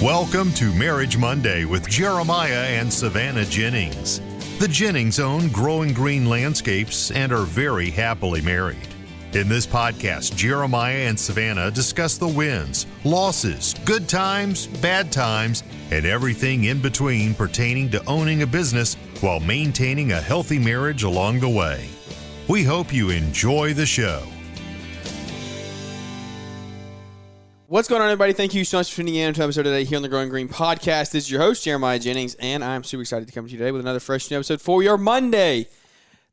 Welcome to Marriage Monday with Jeremiah and Savannah Jennings. The Jennings own Growing Green Landscapes and are very happily married. In this podcast, Jeremiah and Savannah discuss the wins, losses, good times, bad times, and everything in between pertaining to owning a business while maintaining a healthy marriage along the way. We hope you enjoy the show. What's going on, everybody? Thank you so much for tuning in to episode today here on the Growing Green Podcast. This is your host, Jeremiah Jennings, and I'm super excited to come to you today with another fresh new episode for your Monday.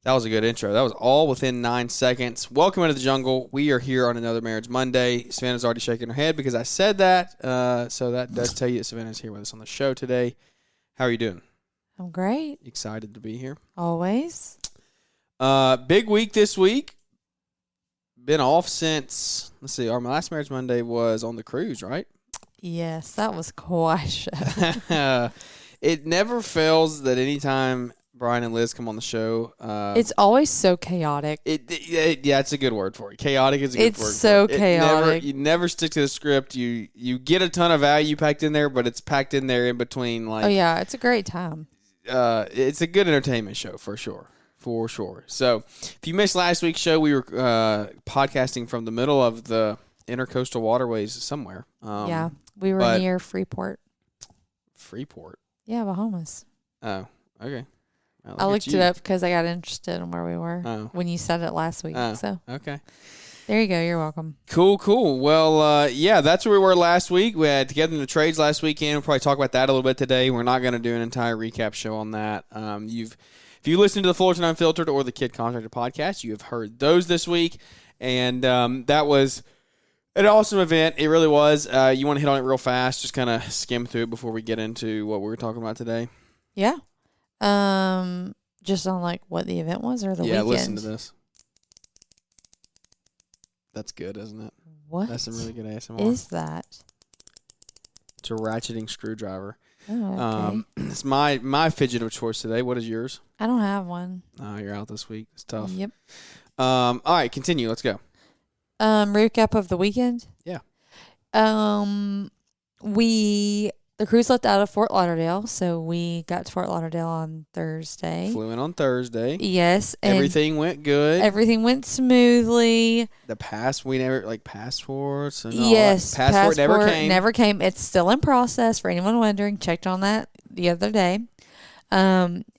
That was a good intro. That was all within 9 seconds. Welcome into the jungle. We are here on another Marriage Monday. Savannah's already shaking her head because I said that, so that does tell you that Savannah's here with us on the show today. How are you doing? I'm great. Excited to be here. Always. Big week this week. Been off since, let's see, our last Marriage Monday was on the cruise, right? Yes, that was quite a show. It never fails that anytime Brian and Liz come on the show, it's always so chaotic. Yeah, it's a good word for it. Chaotic is a good word for it. It's so chaotic. You never stick to the script. You get a ton of value packed in there, but it's packed in there in between. Like, oh, yeah, it's a great time. It's a good entertainment show for sure. For sure. So, if you missed last week's show, we were podcasting from the middle of the intercoastal waterways somewhere. Yeah, we were near Freeport. Freeport? Yeah, Bahamas. Oh, okay. Well, I looked it up because I got interested in where we were when you said it last week. So okay. There you go. You're welcome. Cool. Well, yeah, that's where we were last week. We had Together in the Trades last weekend. We'll probably talk about that a little bit today. We're not going to do an entire recap show on that. If you listen to the Fullerton Unfiltered or the Kid Contractor podcast, you have heard those this week. And that was an awesome event. It really was. You want to hit on it real fast, just kind of skim through it before we get into what we're talking about today? Yeah. Just on like what the event was or the weekend? Yeah, listen to this. That's good, isn't it? What? That's some really good ASMR. Is that? It's a ratcheting screwdriver. Oh, okay. It's my fidget of choice today. What is yours? I don't have one. Oh, you're out this week. It's tough. Yep. All right, continue. Let's go. Recap of the weekend? Yeah. The cruise left out of Fort Lauderdale, so we got to Fort Lauderdale on Thursday. Flew in on Thursday. Yes. Everything went good. Everything went smoothly. Passports and all yes, that. Passport never came. It's still in process for anyone wondering. Checked on that the other day.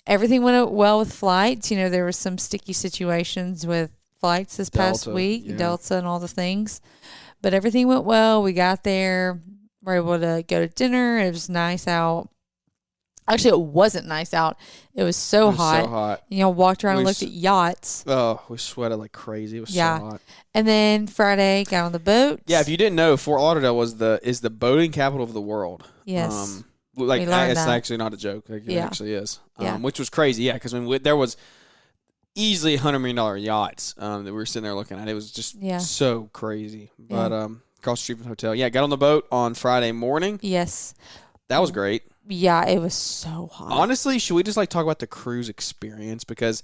Everything went well with flights. You know, there were some sticky situations with flights this past week, Delta and all the things. But everything went well. We got there. We were able to go to dinner. It was nice out. Actually, it wasn't nice out. It was so hot. You know, walked around and looked at yachts. Oh, we sweated like crazy. It was so hot. And then Friday, got on the boat. Yeah, if you didn't know, Fort Lauderdale is the boating capital of the world. Yes. It's actually not a joke. Like, it actually is. Which was crazy. Yeah, because there was easily $100 million yachts that we were sitting there looking at. It was just so crazy. But across the street from the hotel. Yeah, got on the boat on Friday morning. Yes. That was great. Yeah, it was so hot. Honestly, should we just talk about the cruise experience? Because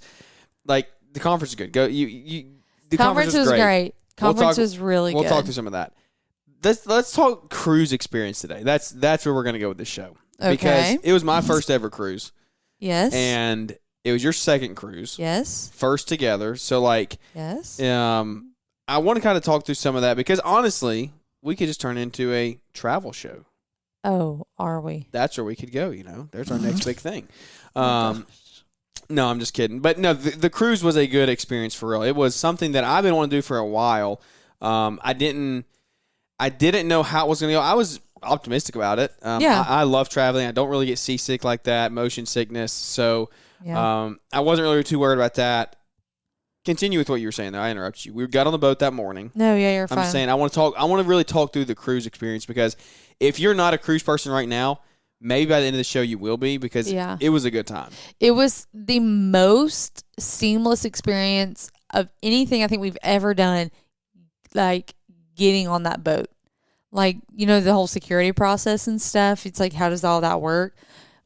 the conference is good. The conference was great. Conference was really good. We'll talk through some of that. Let's talk cruise experience today. That's where we're going to go with this show. Okay. Because it was my first ever cruise. Yes. And it was your second cruise. Yes. First together. So yes. I want to kind of talk through some of that because honestly, we could just turn into a travel show. Oh, are we? That's where we could go, There's our next big thing. No, I'm just kidding. But no, the cruise was a good experience for real. It was something that I've been wanting to do for a while. I didn't know how it was going to go. I was optimistic about it. I love traveling. I don't really get seasick like that, motion sickness. So I wasn't really too worried about that. Continue with what you were saying there. I interrupted you. We got on the boat that morning. No, yeah, you're fine. I'm saying I want to really talk through the cruise experience because if you're not a cruise person right now, maybe by the end of the show you will be because it was a good time. It was the most seamless experience of anything I think we've ever done, like getting on that boat. The whole security process and stuff. It's how does all that work?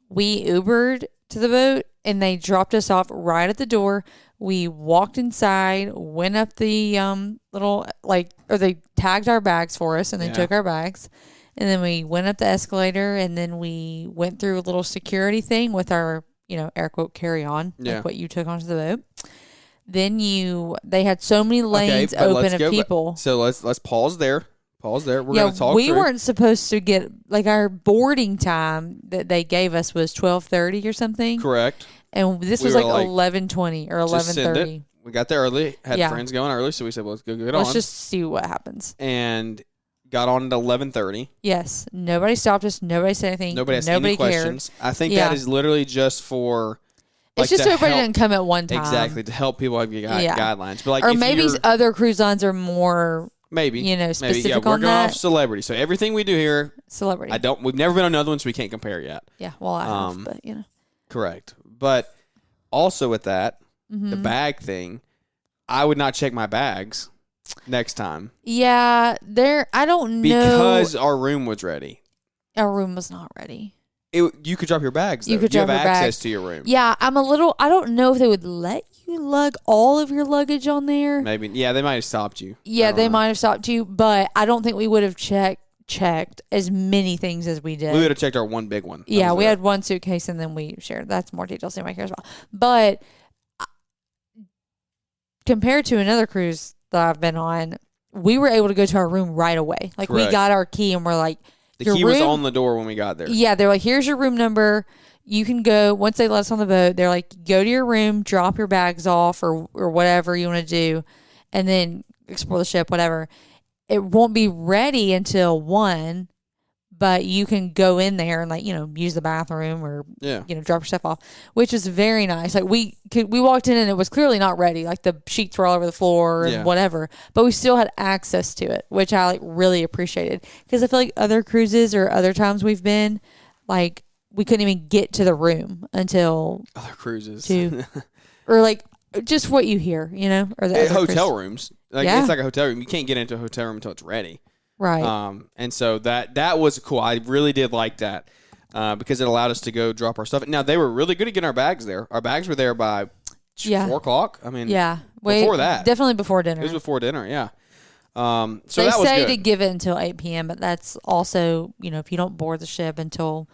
We Ubered to the boat and they dropped us off right at the door. We walked inside, went up the they tagged our bags for us and they took our bags. And then we went up the escalator, and then we went through a little security thing with our, air quote carry-on, like what you took onto the boat. Then they had so many lanes open of people. So let's pause there. We're going to talk we through. weren't supposed to get, like, our boarding time that they gave us was 12:30 or something. Correct. And this was like 11:20 or 11:30. We got there early. Had friends going early, so we said, well, let's go get on. Let's just see what happens. And got on at 11:30. Yes. Nobody stopped us. Nobody said anything. Nobody asked any questions. I think that is literally just for... It's just so everybody didn't come at one time. Exactly, to help people have guidelines. But or maybe other cruise lines are more... Maybe specific we're on going off celebrity. So everything we do here, celebrity. We've never been on another one, so we can't compare yet. Yeah, well, I have, but correct. But also with that, the bag thing, I would not check my bags next time. Yeah, I don't know because our room was ready. Our room was not ready. You could drop your bags, though. You have access to your room. Yeah, I don't know if they would let you lug all of your luggage on there. Maybe. Yeah, they might have stopped you. Yeah, they might have stopped you, but I don't think we would have checked as many things as we did. We would have checked our one big one. Yeah, we had one suitcase and then we shared. That's more details anybody cares about. But compared to another cruise that I've been on, we were able to go to our room right away. Like, correct. We got our key and we're like... The key was on the door when we got there. Yeah, they're like, here's your room number. You can go, once they let us on the boat, they're like, go to your room, drop your bags off or whatever you want to do, and then explore the ship, whatever. It won't be ready until 1, but you can go in there and, like, use the bathroom or, drop your stuff off, which is very nice. Like, we walked in and it was clearly not ready. Like, the sheets were all over the floor and whatever, but we still had access to it, which I, like, really appreciated. Because I feel like other cruises or other times we've been, like, we couldn't even get to the room until... Other cruises. Or, like, just what you hear, or the hotel rooms. Like, it's like a hotel room. You can't get into a hotel room until it's ready. Right. And so that was cool. I really did like that because it allowed us to go drop our stuff. Now, they were really good at getting our bags there. Our bags were there by 4 o'clock. I mean, before that. Definitely before dinner. It was before dinner, yeah. So they that was say good. to give it until 8 p.m., but that's also, if you don't board the ship until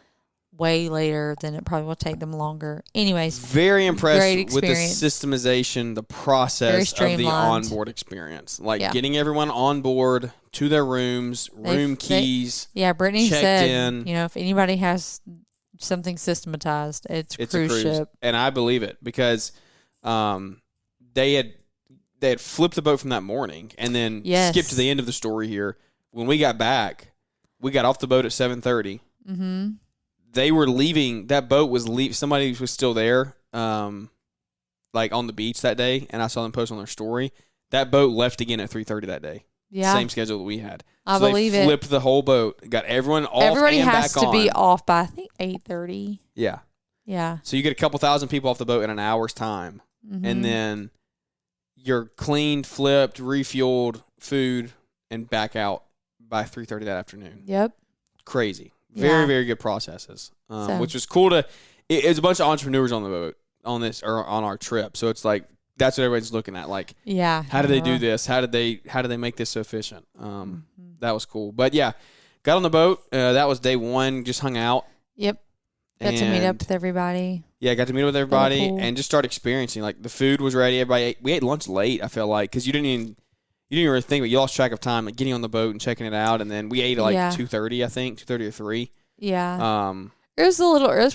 way later, then it probably will take them longer. Anyways, very impressed with the systemization, the process of the onboard experience. Like getting everyone on board to their rooms, keys. Brittany said, in. If anybody has something systematized, it's a cruise ship. And I believe it because they had flipped the boat from that morning and then skipped to the end of the story here. When we got back, we got off the boat at 7:30. Mm-hmm. They were leaving. That boat was somebody was still there, like on the beach that day, and I saw them post on their story. That boat left again at 3:30 that day. Yeah, same schedule that we had. I believe they flipped the whole boat, got everyone off. Everybody and has back to on. be off by I think 8:30. Yeah, yeah. So you get a couple thousand people off the boat in an hour's time, and then you're cleaned, flipped, refueled, food, and back out by 3:30 that afternoon. Yep, crazy. Very, very good processes, which was cool to. It's a bunch of entrepreneurs on the boat on our trip, so it's like that's what everybody's looking at. Like, how did they do this? How did they make this so efficient? That was cool. But yeah, got on the boat. That was day 1. Just hung out. Yep. Got to meet up with everybody. Yeah, got to meet up with everybody and just start experiencing. Like the food was ready. Everybody ate. We ate lunch late. I feel like because you didn't even really think, but you lost track of time, like getting on the boat and checking it out, and then we ate at like 2:30, I think, 2:30 or 3. Yeah. It was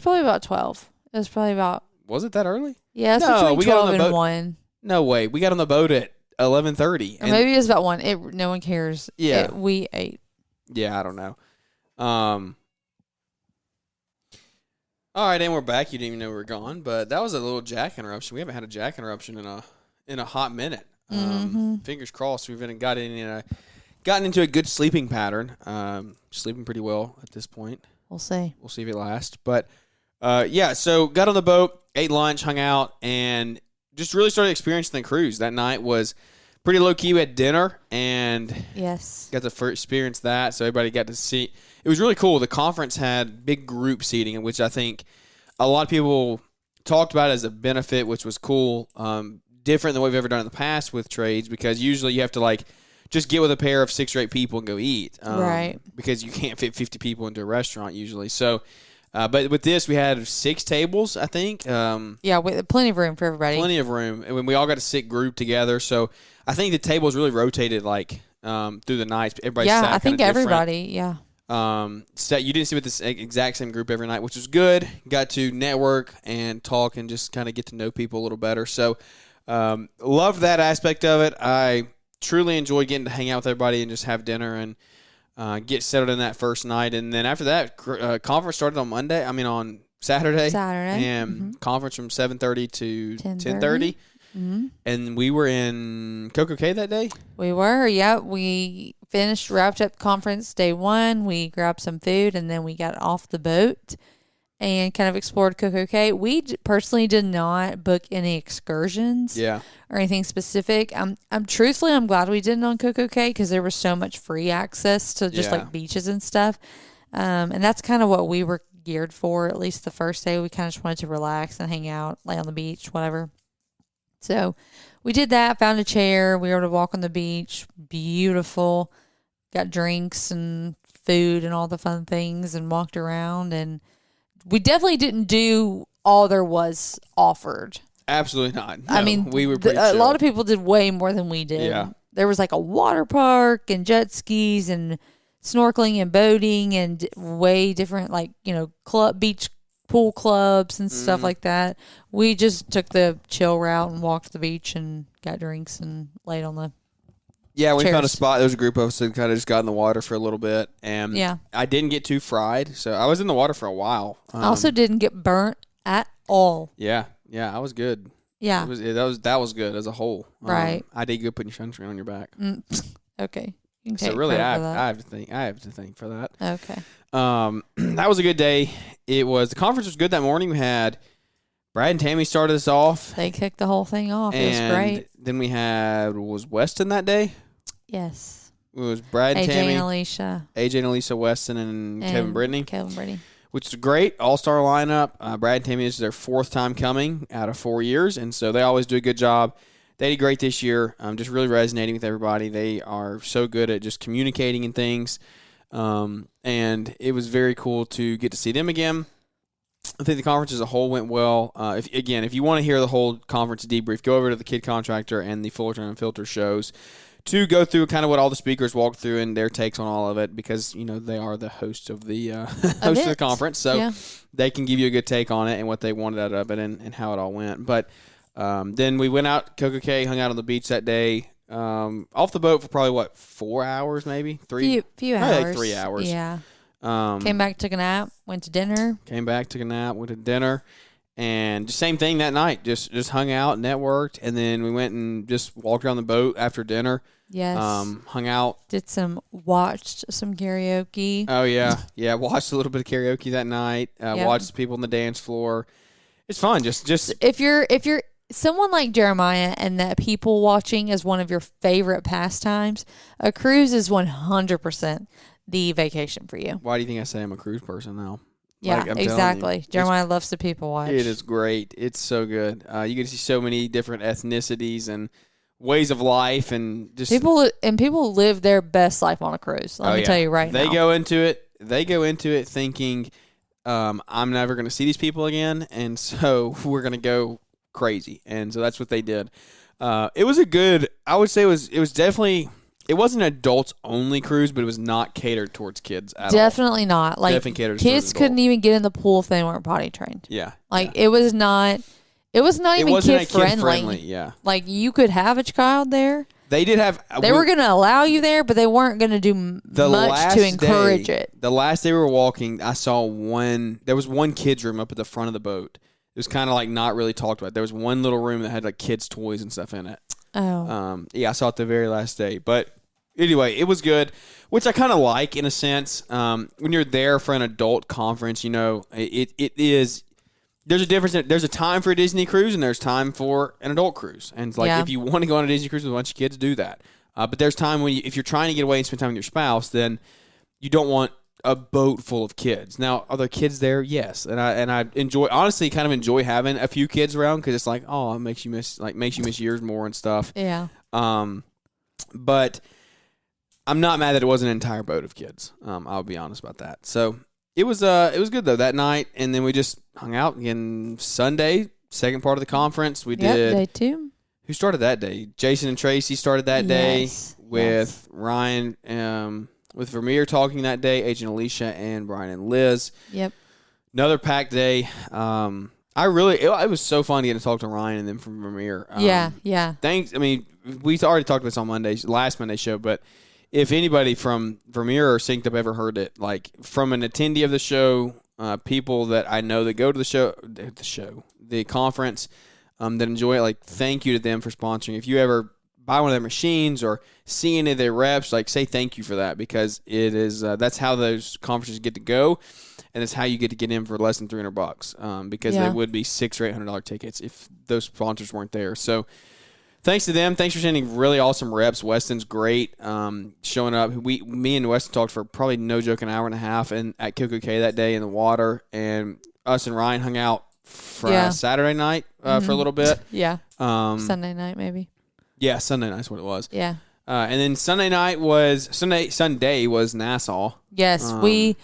probably about 12. It was probably about. Was it that early? Yeah, it's between 12 and 1. No way. We got on the boat at 11:30. Or maybe it was about 1. No one cares. Yeah. We ate. Yeah, I don't know. All right, and we're back. You didn't even know we were gone, but that was a little jack interruption. We haven't had a jack interruption in a hot minute. Fingers crossed. We've gotten into a good sleeping pattern. Sleeping pretty well at this point. We'll see. We'll see if it lasts. But so got on the boat, ate lunch, hung out, and just really started experiencing the cruise. That night was pretty low key. We had dinner and got to first experience that. So everybody got to see. It was really cool. The conference had big group seating, which I think a lot of people talked about as a benefit, which was cool. Different than what we've ever done in the past with trades, because usually you have to like just get with a pair of 6 or 8 people and go eat. Right. Because you can't fit 50 people into a restaurant usually. So, but with this, we had 6 tables, I think. Yeah, with plenty of room for everybody. Plenty of room. And when we all got to sit grouped together. So I think the tables really rotated through the nights. Everybody sat I think different. everybody, yeah. So you didn't sit with this exact same group every night, which was good. Got to network and talk and just kind of get to know people a little better. So loved that aspect of it. I truly enjoyed getting to hang out with everybody and just have dinner and get settled in that first night. And then after that, conference started on Saturday. And conference from 7:30 to 10:30. Mm-hmm. And we were in Coco Cay that day? We were, yeah. We wrapped up conference day 1. We grabbed some food, and then we got off the boat and kind of explored Coco Cay. We personally did not book any excursions or anything specific. I'm glad we didn't on Coco Cay because there was so much free access to just like beaches and stuff. And that's kind of what we were geared for, at least the first day. We kind of just wanted to relax and hang out, lay on the beach, whatever. So we did that, found a chair. We were able to walk on the beach. Beautiful. Got drinks and food and all the fun things and walked around. And we definitely didn't do all there was offered. Absolutely not. No, I mean, we were pretty a chill. lot of people did way more than we did. Yeah. There was like a water park and jet skis and snorkeling and boating and way different, like, beach pool clubs and stuff like that. We just took the chill route and walked the beach and got drinks and laid on the we chairs. found a spot. There was a group of us that kind of just got in the water for a little bit. And I didn't get too fried, so I was in the water for a while. I also didn't get burnt at all. Yeah, I was good. Yeah. That was good as a whole. Right. I did good putting sunscreen on your back. Okay. You can So take really, credit for that. I have to thank for that. Okay. That was a good day. The conference was good that morning. We had Brad and Tammy started us off. They kicked the whole thing off. It was great. Then we was Weston that day. Yes. It was Brad and AJ Tammy, and Alicia. AJ and Alicia Weston and Kevin Brittany. Which is great. All-star lineup. Brad and Tammy, this is their 4th time coming out of 4 years, and so they always do a good job. They did great this year. Just really resonating with everybody. They are so good at just communicating and things. And it was very cool to get to see them again. I think the conference as a whole went well. If you want to hear the whole conference debrief, go over to the Kid Contractor and the Fullerton Unfiltered shows to go through kind of what all the speakers walked through and their takes on all of it, because they are the hosts of the host of the conference, so they can give you a good take on it and what they wanted out of it and how it all went. But then we went out Coco Cay, hung out on the beach that day. Off the boat for probably 4 hours, maybe 3. Few probably hours. like 3 hours. Yeah. Came back, took a nap, went to dinner. Went to dinner, and just same thing that night. Just hung out, networked, and then we went and just walked around the boat after dinner. Yes. Hung out. Watched some karaoke. Oh yeah, watched a little bit of karaoke that night. Watched people on the dance floor. It's fun. Just if you're someone like Jeremiah and that people watching is one of your favorite pastimes, a cruise is 100% the vacation for you. Why do you think I say I'm a cruise person now? Yeah, exactly. Jeremiah loves to people watch. It is great. It's so good. You get to see so many different ethnicities and ways of life, and just people live their best life on a cruise. Let me tell you right now. They go into it thinking, I'm never going to see these people again, and so we're going to go crazy. And so that's what they did. It was I would say it was definitely, it wasn't an adults only cruise, but it was not catered towards kids at all. Definitely not. Like, kids couldn't even get in the pool if they weren't potty trained. Yeah. It was not even kid friendly. Yeah. Like, you could have a child there. They did have. They were going to allow you there, but they weren't going to do much to encourage it. The last day we were walking, I saw there was one kids room up at the front of the boat. It was kind of like not really talked about. There was one little room that had like kids' toys and stuff in it. Oh. I saw it the very last day. But anyway, it was good, which I kind of like in a sense. When you're there for an adult conference, it is. There's a difference. There's a time for a Disney cruise and there's time for an adult cruise. And it's like, if you want to go on a Disney cruise with a bunch of kids, do that. But there's time when if you're trying to get away and spend time with your spouse, then you don't want a boat full of kids. Now, are there kids there? Yes. And I honestly kind of enjoy having a few kids around, because it's like, it makes you miss yours more and stuff. Yeah. But I'm not mad that it wasn't an entire boat of kids. I'll be honest about that. So it was good though that night, and then we just hung out again Sunday, second part of the conference. We did day 2. Who started that day? Jason and Tracy started that day with Ryan, with Vermeer talking that day, Agent Alicia and Brian and Liz. Yep. Another packed day. It was so fun to get to talk to Ryan and them from Vermeer. Yeah. Thanks. I mean, we already talked about this on last Monday show, but if anybody from Vermeer or Synced Up ever heard it, like from an attendee of the show, people that I know that go to the conference, that enjoy it, like thank you to them for sponsoring. If you ever buy one of their machines or see any of their reps, like say thank you for that, because it is that's how those conferences get to go, and it's how you get in for less than $300, because they would be $600 or $800 tickets if those sponsors weren't there. So thanks to them. Thanks for sending really awesome reps. Weston's great, showing up. Me and Weston talked for probably no joke an hour and a half at Coco Cay that day in the water, and us and Ryan hung out Saturday night for a little bit. Yeah. Sunday night maybe. Yeah, Sunday night's what it was. Yeah. And then Sunday was Nassau. Yes, we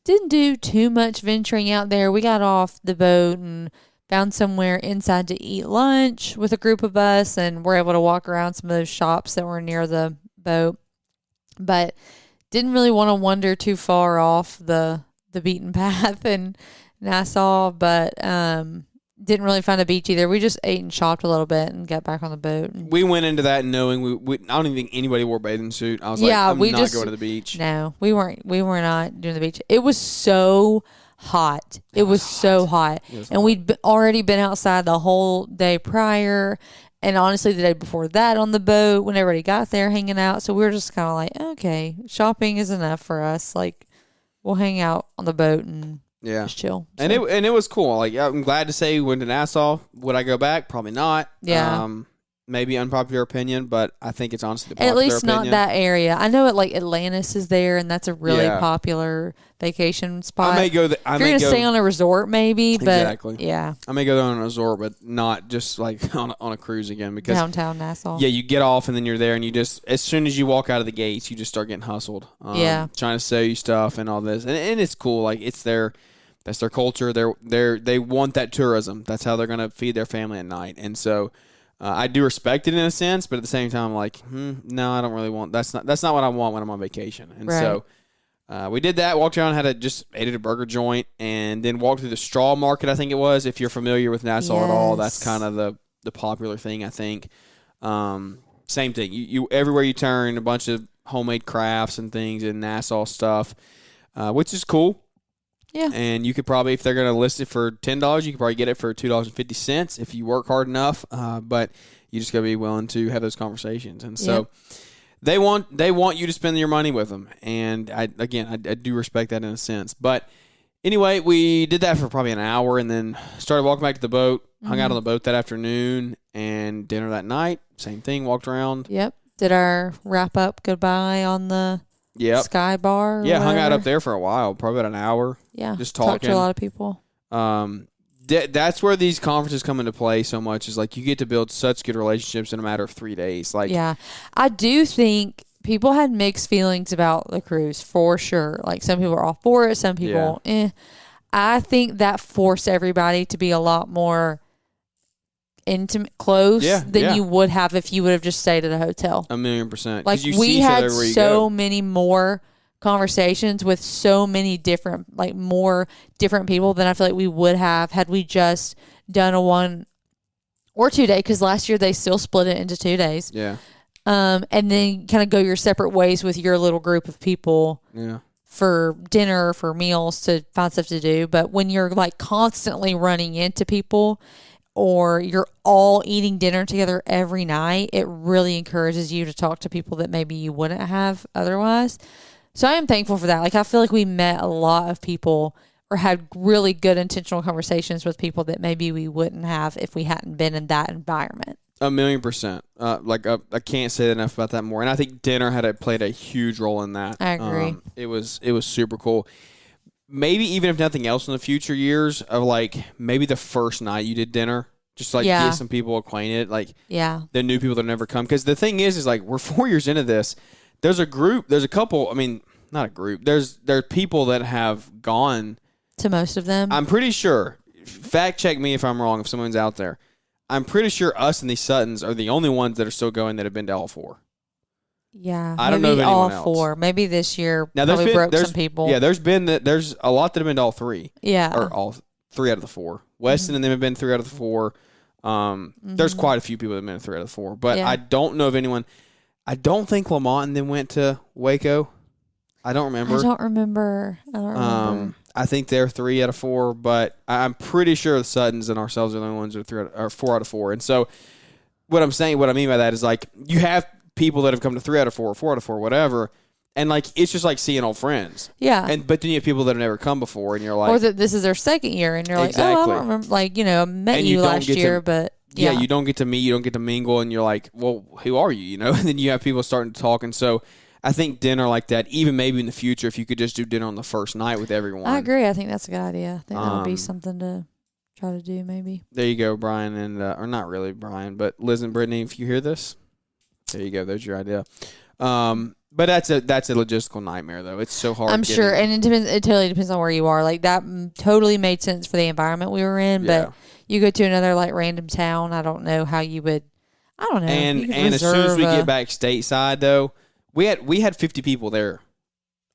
didn't do too much venturing out there. We got off the boat and found somewhere inside to eat lunch with a group of us, and we're able to walk around some of those shops that were near the boat. But didn't really want to wander too far off the beaten path in Nassau, but didn't really find a beach either. We just ate and shopped a little bit and got back on the boat. We went into that knowing I don't even think anybody wore a bathing suit. I was I'm not going to the beach. No, we were not doing the beach. It was so hot. It was so hot. And we'd already been outside the whole day prior, and honestly the day before that on the boat when everybody got there hanging out. So we were just kind of like, okay, shopping is enough for us. Like, we'll hang out on the boat and just chill. So. And it was cool. Like, I'm glad to say we went to Nassau. Would I go back? Probably not. Yeah. Maybe unpopular opinion, but I think it's honestly the popular at least opinion. Not that area. I know like Atlantis is there, and that's a really popular vacation spot. I may go. If you're gonna stay on a resort, maybe. But exactly. Yeah. I may go there on a resort, but not just like on a cruise again, because downtown Nassau. Yeah, you get off and then you're there, and you just as soon as you walk out of the gates, you just start getting hustled. Trying to sell you stuff and all this, and it's cool. Like it's that's their culture. They want that tourism. That's how they're gonna feed their family at night, and so. I do respect it in a sense, but at the same time, I'm like, no, I don't really want. That's not what I want when I'm on vacation. And so, we did that. Walked around, ate at a burger joint, and then walked through the straw market. I think it was. If you're familiar with Nassau at all, that's kind of the popular thing. I think. Same thing. You everywhere you turn, a bunch of homemade crafts and things and Nassau stuff, which is cool. Yeah. And you could probably, if they're going to list it for $10, you could probably get it for $2.50 if you work hard enough. But you just got to be willing to have those conversations. And so they want you to spend your money with them. And I do respect that in a sense. But anyway, we did that for probably an hour and then started walking back to the boat, hung out on the boat that afternoon, and dinner that night. Same thing, walked around. Yep. Did our wrap up goodbye on the Sky Bar. Yeah, hung out up there for a while, probably about an hour. Yeah, just talking. Talked to a lot of people. That's where these conferences come into play so much. Is like you get to build such good relationships in a matter of 3 days. Like, yeah, I do think people had mixed feelings about the cruise for sure. Like some people are all for it, some people, I think that forced everybody to be a lot more intimate, close than you would have if you would have just stayed at a hotel. 1,000,000%. Like we had so many more conversations with so many different, like more different people than I feel like we would have had we just done a 1 or 2 day. Because last year they still split it into 2 days. Yeah. And then kind of go your separate ways with your little group of people. Yeah. For dinner, for meals, to find stuff to do. But when you're like constantly running into people, or you're all eating dinner together every night, it really encourages you to talk to people that maybe you wouldn't have otherwise. So I am thankful for that. Like, I feel like we met a lot of people or had really good intentional conversations with people that maybe we wouldn't have if we hadn't been in that environment. 1,000,000%. I can't say enough about that more. And I think dinner played a huge role in that. I agree. It was super cool. Maybe even if nothing else in the future years of like maybe the first night you did dinner, just like get some people acquainted, like the new people that never come. Because the thing is like we're 4 years into this. there's a group. There's a couple. I mean, not a group. There are people that have gone to most of them. I'm pretty sure. Fact check me if I'm wrong. If someone's out there, I'm pretty sure us and the Suttons are the only ones that are still going that have been to all 4. Yeah, I don't know of anyone all else. 4. Maybe this year Now, probably broke some people. Yeah, there's a lot that have been to all 3. Yeah, or all 3 out of the 4. Weston and them have been 3 out of the 4. There's quite a few people that have been 3 out of the 4, but I don't know of anyone. I don't think Lamont and them went to Waco. I don't remember. I don't remember. I think they're 3 out of 4, but I'm pretty sure the Suttons and ourselves are the only ones that are 4 out of 4. And so, what I mean by that is like you have people that have come to 3 out of 4, 4 out of 4, whatever, and like it's just like seeing old friends. Yeah. But then you have people that have never come before, and you're like, or that this is their second year, and you're like, exactly. oh, I don't remember. Like I met you last year, but yeah, you don't get to meet, you don't get to mingle, and you're like, well, who are you? And then you have people starting to talk, and so. I think dinner like that, even maybe in the future, if you could just do dinner on the first night with everyone. I agree. I think that's a good idea. I think that would be something to try to do, maybe. There you go, Brian, and or not really Brian, but Liz and Brittany, if you hear this, there you go. There's your idea. But that's a logistical nightmare, though. It's so hard. I'm sure, and it depends. It totally depends on where you are. Like that totally made sense for the environment we were in, but you go to another like random town. I don't know how you would. I don't know. And as soon as we get back stateside, though. We had 50 people there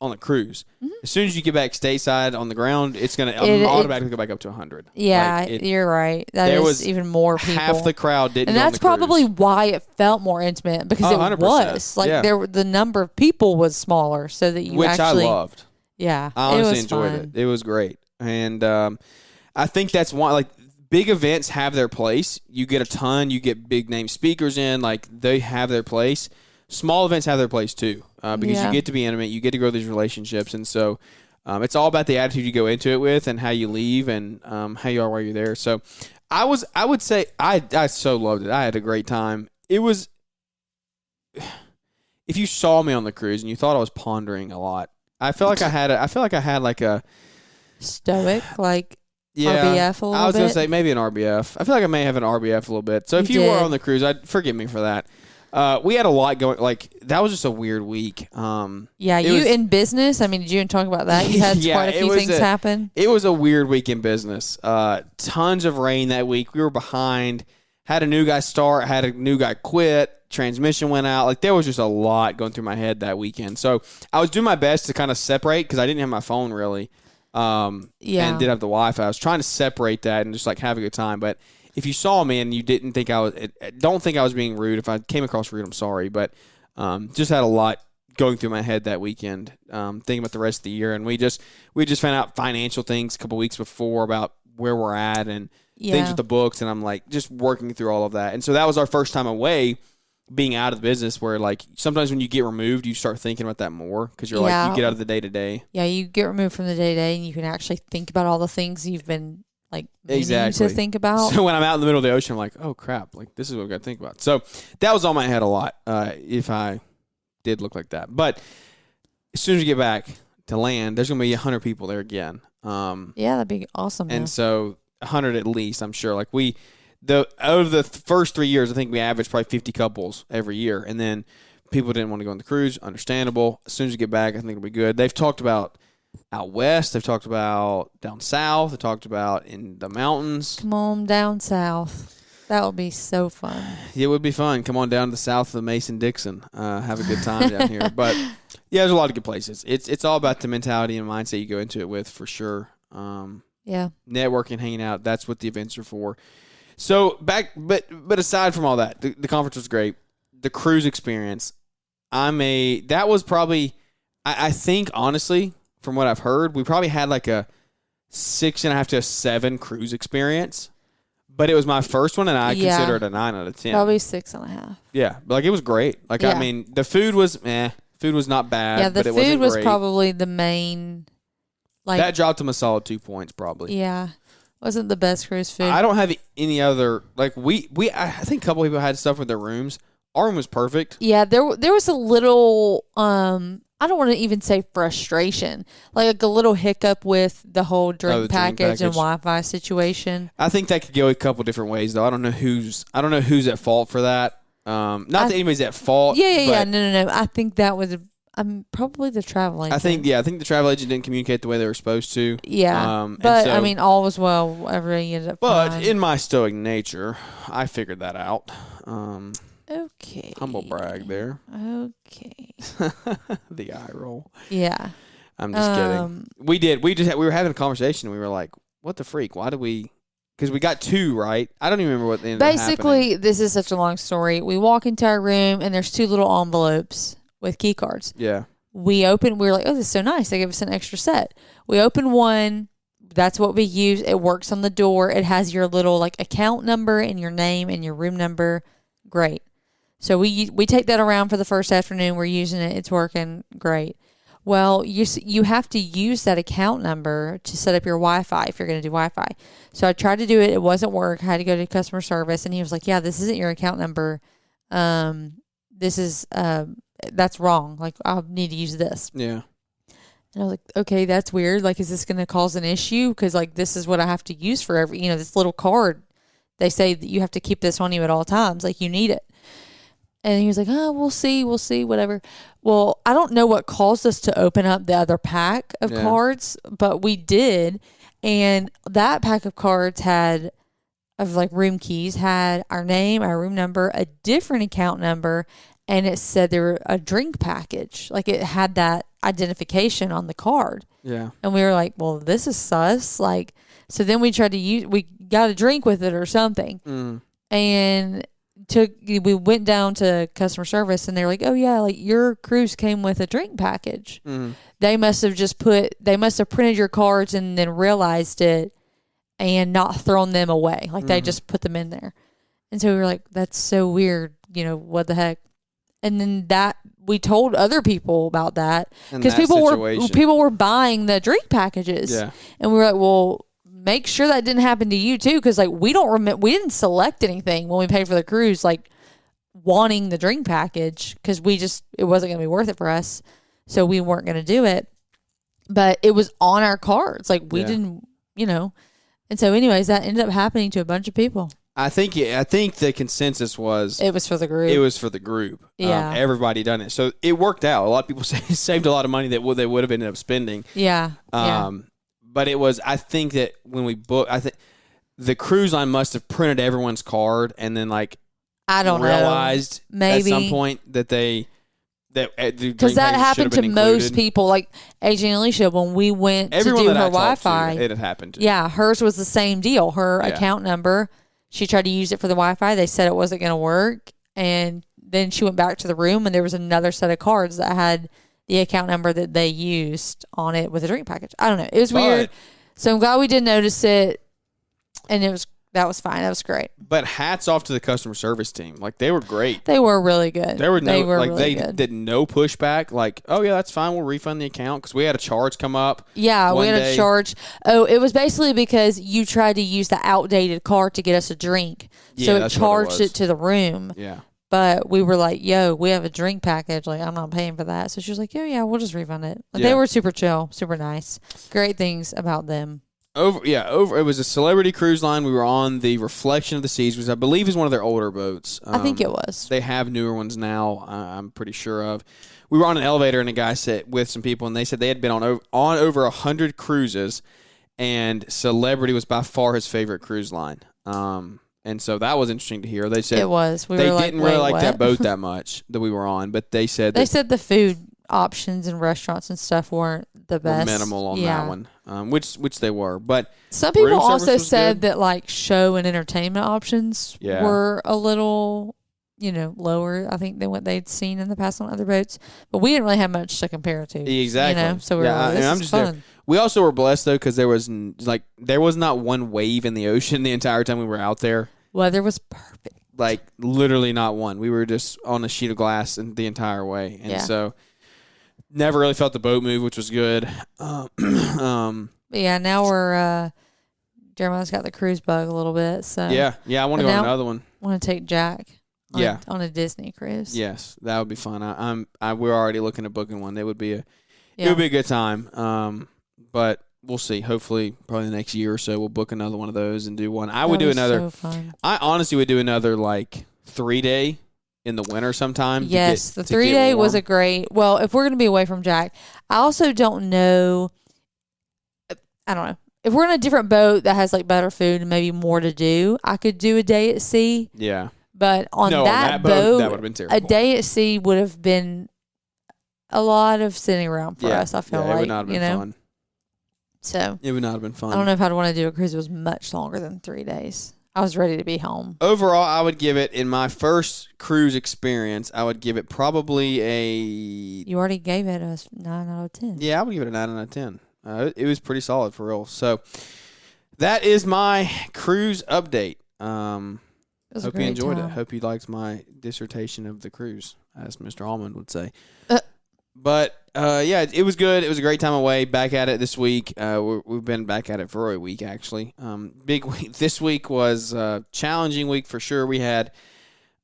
on the cruise. Mm-hmm. As soon as you get back stateside on the ground, it's going to automatically go back up to 100. Yeah, you're right. There was even more people. Half the crowd didn't. And that's probably why it felt more intimate because it 100%. was like the number of people was smaller, so that you actually. I loved. Yeah, I honestly enjoyed it. It was great, and I think that's why like. Big events have their place. You get a ton. You get big name speakers in. Like they have their place. Small events have their place too, because you get to be intimate, you get to grow these relationships, and so it's all about the attitude you go into it with, and how you leave, and how you are while you're there. So, I would say I so loved it. I had a great time. It was, if you saw me on the cruise and you thought I was pondering a lot, I felt like I had like a stoic RBF a little bit. I was gonna say maybe an RBF. I feel like I may have an RBF a little bit. So if you were on the cruise, forgive me for that. We had a lot going. Like that was just a weird week. In business. I mean, did you even talk about that? You had quite a few things happen. It was a weird week in business. Tons of rain that week. We were behind. Had a new guy start. Had a new guy quit. Transmission went out. Like there was just a lot going through my head that weekend. So I was doing my best to kind of separate because I didn't have my phone really. And didn't have the Wi-Fi. I was trying to separate that and just like have a good time, but. If you saw me and you didn't think don't think I was being rude. If I came across rude, I'm sorry. But just had a lot going through my head that weekend, thinking about the rest of the year. And we just found out financial things a couple weeks before about where we're at and things with the books. And I'm like just working through all of that. And so that was our first time away, being out of the business. Where like sometimes when you get removed, you start thinking about that more because you're like you get out of the day to day. Yeah, you get removed from the day to day, and you can actually think about all the things you've been. Like exactly to think about. So when I'm out in the middle of the ocean, I'm like, oh crap, like this is what I got to think about. So that was on my head a lot. If I did look like that, but as soon as you get back to land, there's gonna be 100 people there again. That'd be awesome. And so 100 at least, I'm sure. Like out of the first 3 years, I think we averaged probably 50 couples every year, and then people didn't want to go on the cruise. Understandable. As soon as you get back, I think it'll be good. They've talked about. Out west, they've talked about down south. They talked about in the mountains. Come on down south. That would be so fun. It would be fun. Come on down to the south of the Mason-Dixon. Have a good time down here. But yeah, there's a lot of good places. It's all about the mentality and mindset you go into it with for sure. Networking, hanging out. That's what the events are for. So but aside from all that, the conference was great. The cruise experience. That was probably. I think honestly. From what I've heard, we probably had like a 6.5 to a 7 cruise experience, but it was my first one, and I consider it a 9 out of 10. Probably 6.5. Yeah, but like it was great. Like I mean, the food was Food was not bad. Yeah, the but it food was great. Probably the main. Like that dropped him a solid 2 points, probably. Yeah, wasn't the best cruise food. I don't have any other like I think a couple people had stuff with their rooms. Our room was perfect. Yeah, there was a little I don't want to even say frustration, like a little hiccup with the whole drink package and Wi-Fi situation. I think that could go a couple different ways, though. I don't know who's at fault for that. Not that anybody's at fault. Yeah. No. I think that was probably the travel agent. I think the travel agent didn't communicate the way they were supposed to. Yeah. But, I mean, all was well. Everything ended up fine. But in my stoic nature, I figured that out. Okay. Humble brag there. Okay. The eye roll. Yeah. I'm just kidding. We were having a conversation. And we were like, what the freak? Why did we... Because we got 2, right? I don't even remember what ended up happening. Basically, this is such a long story. We walk into our room, and there's 2 little envelopes with key cards. Yeah. We were like, oh, this is so nice. They gave us an extra set. We open one. That's what we use. It works on the door. It has your little like account number and your name and your room number. Great. So we take that around for the first afternoon. We're using it. It's working great. Well, you have to use that account number to set up your Wi-Fi if you're going to do Wi-Fi. So I tried to do it. It wasn't work. I had to go to customer service, and he was like, yeah, this isn't your account number. That's wrong. Like, I'll need to use this. Yeah. And I was like, okay, that's weird. Like, is this going to cause an issue? Because, like, this is what I have to use for this little card. They say that you have to keep this on you at all times. Like, you need it. And he was like, oh, we'll see, whatever. Well, I don't know what caused us to open up the other pack of cards, but we did. And that pack of cards had room keys, had our name, our room number, a different account number, and it said there were a drink package. Like, it had that identification on the card. Yeah. And we were like, well, this is sus. Like, so then we got a drink with it or something. Mm. And we went down to customer service, and they're like, oh yeah, like your cruise came with a drink package. Mm. They must have printed your cards and then realized it and not thrown them away. Like they just put them in there. And so we were like, that's so weird. What the heck? And then we told other people about that because people were buying the drink packages. Yeah. And we were like, well, make sure that didn't happen to you too, because like we didn't select anything when we paid for the cruise, like wanting the drink package, because it wasn't going to be worth it for us, so we weren't going to do it. But it was on our cards, like we didn't, And so, anyways, that ended up happening to a bunch of people. I think the consensus was it was for the group. Yeah, everybody done it, so it worked out. A lot of people saved a lot of money that they would have ended up spending. Yeah. But it was, I think that when we booked, I think the cruise line must have printed everyone's card and then realized at some point that because that happened to most people. Like AJ and Alicia, when we went to do her Wi-Fi, it had happened. Yeah, hers was the same deal. Her account number, she tried to use it for the Wi-Fi. They said it wasn't going to work, and then she went back to the room, and there was another set of cards that had the account number that they used on it with a drink package. I don't know. It was weird. So I'm glad we did notice it, and that was fine. That was great. But hats off to the customer service team. Like, they were great. They were really good. They did no pushback. Like, oh yeah, that's fine. We'll refund the account, because we had a charge come up. Yeah, we had a charge. Oh, it was basically because you tried to use the outdated card to get us a drink. Yeah, so it charged it to the room. Yeah. But we were like, yo, we have a drink package. Like, I'm not paying for that. So she was like, oh, yeah, we'll just refund it. Like, they were super chill, super nice. Great things about them. It was a celebrity cruise line. We were on the Reflection of the Seas, which I believe is one of their older boats. I think it was. They have newer ones now, I'm pretty sure of. We were on an elevator, and a guy sat with some people, and they said they had been on over 100 cruises, and Celebrity was by far his favorite cruise line. And so that was interesting to hear. They said it was. They didn't really like that boat that much that we were on, but they said the food options and restaurants and stuff weren't the best. Minimal on that one, which they were. But some people also said that like show and entertainment options were a little, lower, I think, than what they'd seen in the past on other boats. But we didn't really have much to compare it to. Exactly. So we were like, this is fun. We also were blessed, though, because there was not one wave in the ocean the entire time we were out there. Weather was perfect. Like, literally not one. We were just on a sheet of glass the entire way. And so, never really felt the boat move, which was good. But yeah, now we're, Jeremiah's got the cruise bug a little bit. So Yeah, I want to go on another one. I want to take Jack on a Disney cruise. Yes, that would be fun. We're already looking at booking one. It would be a good time. But we'll see. Hopefully, probably the next year or so, we'll book another one of those and do one. I would do another. So fun. I honestly would do another 3-day in the winter sometime. Yes, the 3-day was a great. Well, if we're going to be away from Jack, I also don't know. I don't know. If we're in a different boat that has like better food and maybe more to do, I could do a day at sea. Yeah. But on that boat, that would have been terrible. A day at sea would have been a lot of sitting around for us, I feel like. It would not have been fun. So it would not have been fun. I don't know if I'd want to do a cruise that was much longer than 3 days. I was ready to be home. Overall, I would give it, in my first cruise experience, I would give it probably a... You already gave it a 9 out of 10. Yeah, I would give it a 9 out of 10. It was pretty solid for real. So that is my cruise update. Hope you enjoyed it. Hope you liked my dissertation of the cruise, as Mr. Almond would say. But, yeah, it was good. It was a great time away. Back at it this week. We've been back at it for a week, actually. Big week. This week was a challenging week for sure. We had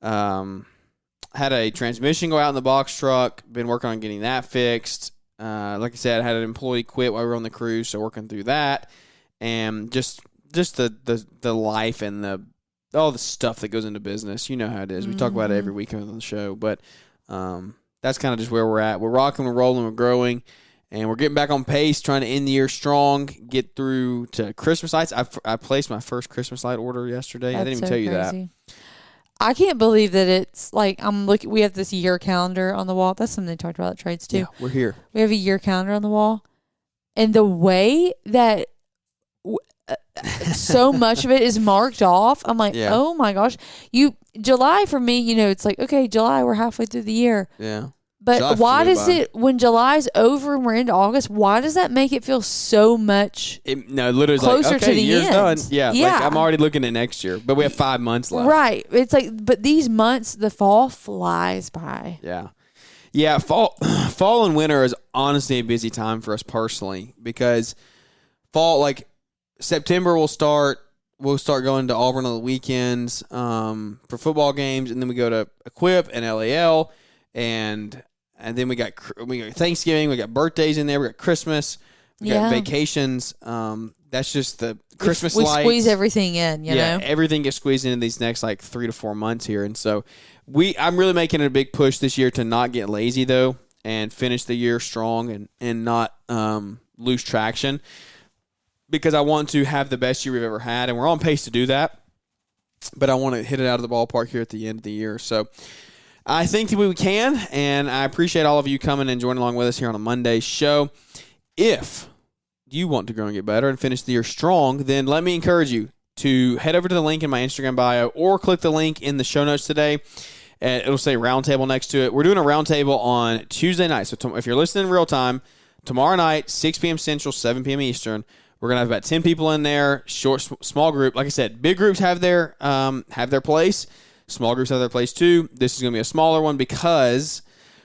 a transmission go out in the box truck. Been working on getting that fixed. Like I said, I had an employee quit while we were on the cruise, so working through that. And just the life and all the stuff that goes into business. You know how it is. We talk about it every week on the show. But that's kind of just where we're at. We're rocking, we're rolling, we're growing, and we're getting back on pace, trying to end the year strong, get through to Christmas lights. I placed my first Christmas light order yesterday. That's I didn't even tell you crazy. that. I can't believe that it's like I'm looking. We have this year calendar on the wall. That's something they talked about at trades too. Yeah, we're here. We have a year calendar on the wall, and the way that so much of it is marked off, I'm like, oh my gosh, July for me, it's like, okay, July, we're halfway through the year. Yeah. But July why does it, when July's over and we're into August, why does that make it feel so much literally closer like, okay, to the year's end? done. Yeah, like I'm already looking at next year, but we have 5 months left. Right. It's like, but these months, the fall flies by. Yeah. Yeah, fall and winter is honestly a busy time for us personally because fall, like September we'll start going to Auburn on the weekends for football games, and then we go to Equip and LAL, and then we got Thanksgiving, we got birthdays in there, we got Christmas, we got vacations. That's just the Christmas lights. We squeeze everything in, you know? Everything gets squeezed into these next 3 to 4 months here, and so I'm really making it a big push this year to not get lazy though, and finish the year strong and not lose traction. Because I want to have the best year we've ever had, and we're on pace to do that. But I want to hit it out of the ballpark here at the end of the year. So I think that we can, and I appreciate all of you coming and joining along with us here on a Monday show. If you want to grow and get better and finish the year strong, then let me encourage you to head over to the link in my Instagram bio or click the link in the show notes today. And it'll say roundtable next to it. We're doing a roundtable on Tuesday night. So if you're listening in real time, tomorrow night, 6 p.m. Central, 7 p.m. Eastern, we're going to have about 10 people in there, small group. Like I said, big groups have their place. Small groups have their place too. This is going to be a smaller one because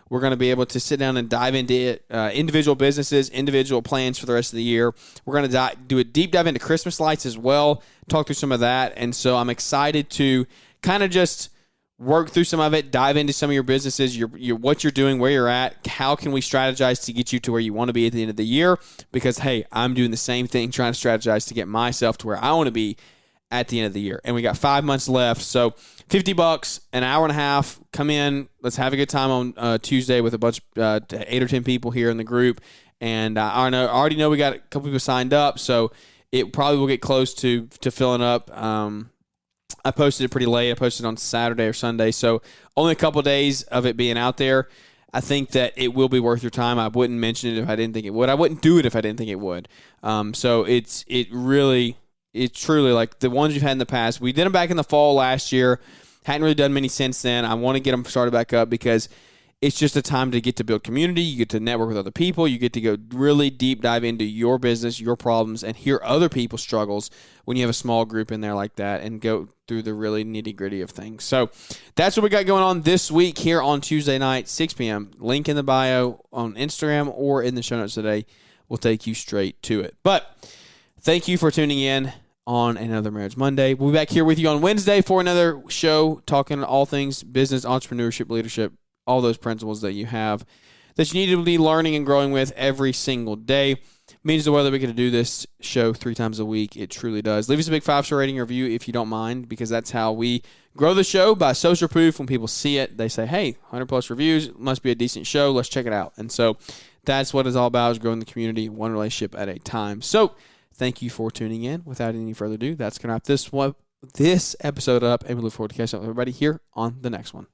we're going to be able to sit down and dive into individual businesses, individual plans for the rest of the year. We're going to do a deep dive into Christmas lights as well, talk through some of that. And so I'm excited to kind of just work through some of it, dive into some of your businesses, what you're doing, where you're at, how can we strategize to get you to where you want to be at the end of the year? Because, hey, I'm doing the same thing, trying to strategize to get myself to where I want to be at the end of the year. And we got 5 months left, so $50, an hour and a half. Come in, let's have a good time on Tuesday with a bunch of 8 or 10 people here in the group. And I already know we got a couple people signed up, so it probably will get close to filling up. I posted it pretty late. I posted it on Saturday or Sunday, so only a couple of days of it being out there. I think that it will be worth your time. I wouldn't mention it if I didn't think it would. I wouldn't do it if I didn't think it would. So it's truly like the ones we've had in the past. We did them back in the fall last year. Hadn't really done many since then. I want to get them started back up because it's just a time to get to build community. You get to network with other people. You get to go really deep dive into your business, your problems, and hear other people's struggles when you have a small group in there like that and go through the really nitty-gritty of things. So that's what we got going on this week here on Tuesday night, 6 p.m. Link in the bio on Instagram or in the show notes today will take you straight to it. But thank you for tuning in on another Marriage Monday. We'll be back here with you on Wednesday for another show talking all things business, entrepreneurship, leadership, all those principles that you have that you need to be learning and growing with every single day. means the world that we get to do this show 3 times a week. It truly does. Leave us a big 5-star rating or review if you don't mind, because that's how we grow the show, by social proof. When people see it, they say, hey, 100+ reviews, must be a decent show. Let's check it out. And so that's what it's all about, is growing the community one relationship at a time. So thank you for tuning in. Without any further ado, that's going to wrap this episode up, and we look forward to catching up with everybody here on the next one.